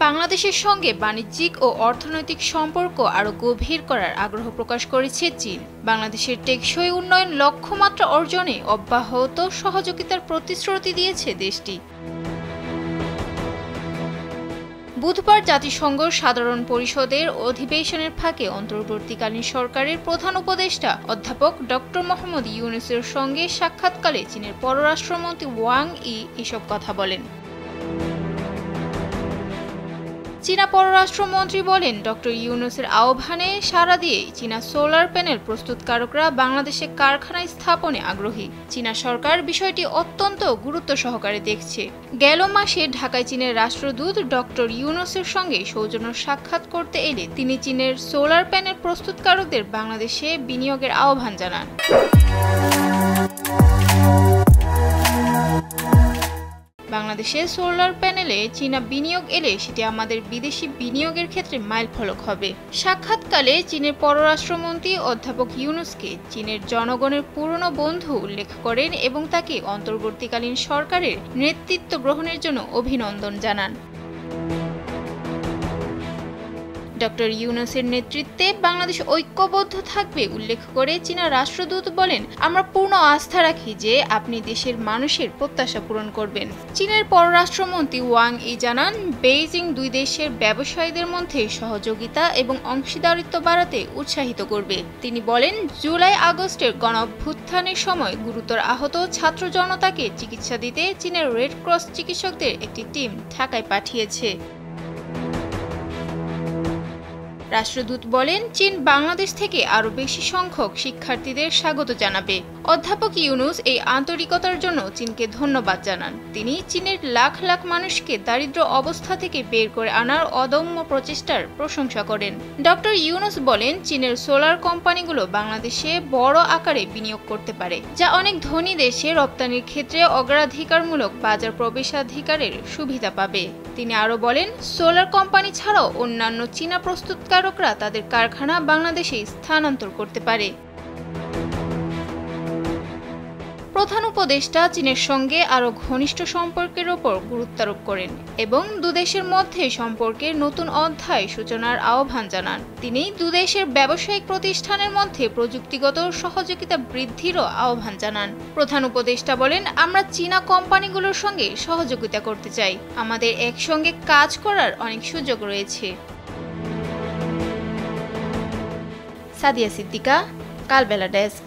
বাংলাদেশের সঙ্গে বাণিজ্যিক ও অর্থনৈতিক সম্পর্ক আরও গভীর করার আগ্রহ প্রকাশ করেছে চীন। বাংলাদেশের টেকসই উন্নয়ন লক্ষ্যমাত্রা অর্জনে অব্যাহত সহযোগিতার প্রতিশ্রুতি দিয়েছে দেশটি। বুধবার জাতিসংঘ সাধারণ পরিষদের অধিবেশনের ফাঁকে অন্তর্বর্তীকালীন সরকারের প্রধান উপদেষ্টা অধ্যাপক ডক্টর মোহাম্মদ ইউনূসের সঙ্গে সাক্ষাৎকালে চীনের পররাষ্ট্রমন্ত্রী ওয়াং ই এসব কথা বলেন। চীনা পররাষ্ট্রমন্ত্রী বলেন, ডক্টর ইউনূসের আহ্বানে সাড়া দিয়ে চীনা সোলার প্যানেল প্রস্তুতকারকরা বাংলাদেশে কারখানা স্থাপনে আগ্রহী। চীনা সরকার বিষয়টি অত্যন্ত গুরুত্ব সহকারে দেখছে। গেল মাসে ঢাকায় চীনের রাষ্ট্রদূত ডক্টর ইউনূসের সঙ্গে সৌজন্য সাক্ষাৎ করতে এলে তিনি চীনের সোলার প্যানেল প্রস্তুতকারকদের বাংলাদেশে বিনিয়োগের আহ্বান জানান। বাংলাদেশে সোলার প্যানেলে চীনা বিনিয়োগ এলে সেটি আমাদের বিদেশি বিনিয়োগের ক্ষেত্রে মাইলফলক হবে। সাক্ষাৎকালে চীনের পররাষ্ট্রমন্ত্রী অধ্যাপক ইউনূসকে চীনের জনগণের পুরনো বন্ধু উল্লেখ করেন এবং তাকে অন্তর্বর্তীকালীন সরকারের নেতৃত্ব গ্রহণের জন্য অভিনন্দন জানান। ডক্টর ইউনূসের নেতৃত্বে বাংলাদেশ ঐক্যবদ্ধ থাকবে উল্লেখ করে চীনা রাষ্ট্রদূত বলেন, আমরা পূর্ণ আস্থা রাখি যে আপনি দেশের মানুষের প্রত্যাশা পূরণ করবেন। চীনের পররাষ্ট্রমন্ত্রী ওয়াং ই জানান, বেইজিং দুই দেশের ব্যবসায়ীদের মধ্যে সহযোগিতা এবং অংশীদারিত্ব বাড়াতে উৎসাহিত করবে। তিনি বলেন, জুলাই আগস্টের গণঅভ্যুত্থানের সময় গুরুতর আহত ছাত্র জনতাকে চিকিৎসা দিতে চীনের রেড ক্রস চিকিৎসকদের একটি টিম ঢাকায় পাঠিয়েছে। রাষ্ট্রদূত বলেন, চীন বাংলাদেশ থেকে আরও বেশি সংখ্যক শিক্ষার্থীদের স্বাগত জানাবে। অধ্যাপক ইউনূস এই আন্তরিকতার জন্য চীনকে ধন্যবাদ জানান। তিনি চীনের লাখ লাখ মানুষকে দারিদ্র অবস্থা থেকে বের করে আনার অদম্য প্রচেষ্টার প্রশংসা করেন। ডক্টর ইউনূস বলেন, চীনের সোলার কোম্পানিগুলো বাংলাদেশে বড় আকারে বিনিয়োগ করতে পারে, যা অনেক ধনী দেশে রপ্তানির ক্ষেত্রে অগ্রাধিকারমূলক বাজার প্রবেশাধিকারের সুবিধা পাবে। তিনি আরও বলেন, সোলার কোম্পানি ছাড়াও অন্যান্য চীনা প্রস্তুতকারকরা তাদের কারখানা বাংলাদেশে স্থানান্তর করতে পারে। প্রধান উপদেষ্টা চীনের সঙ্গে আরও ঘনিষ্ঠ সম্পর্কের ওপর গুরুত্বারোপ করেন এবং দুদেশের মধ্যে সম্পর্কের নতুন অধ্যায় সূচনার আহ্বান জানান। তিনি দুদেশের ব্যবসায়িক প্রতিষ্ঠানের মধ্যে প্রযুক্তিগত সহযোগিতা বৃদ্ধিরও আহ্বান জানান। প্রধান উপদেষ্টা বলেন, আমরা চীনা কোম্পানিগুলোর সঙ্গে সহযোগিতা করতে চাই। আমাদের একসঙ্গে কাজ করার অনেক সুযোগ রয়েছে। সাদিয়া সিদ্দিকা, কালবেলা ডেস্ক।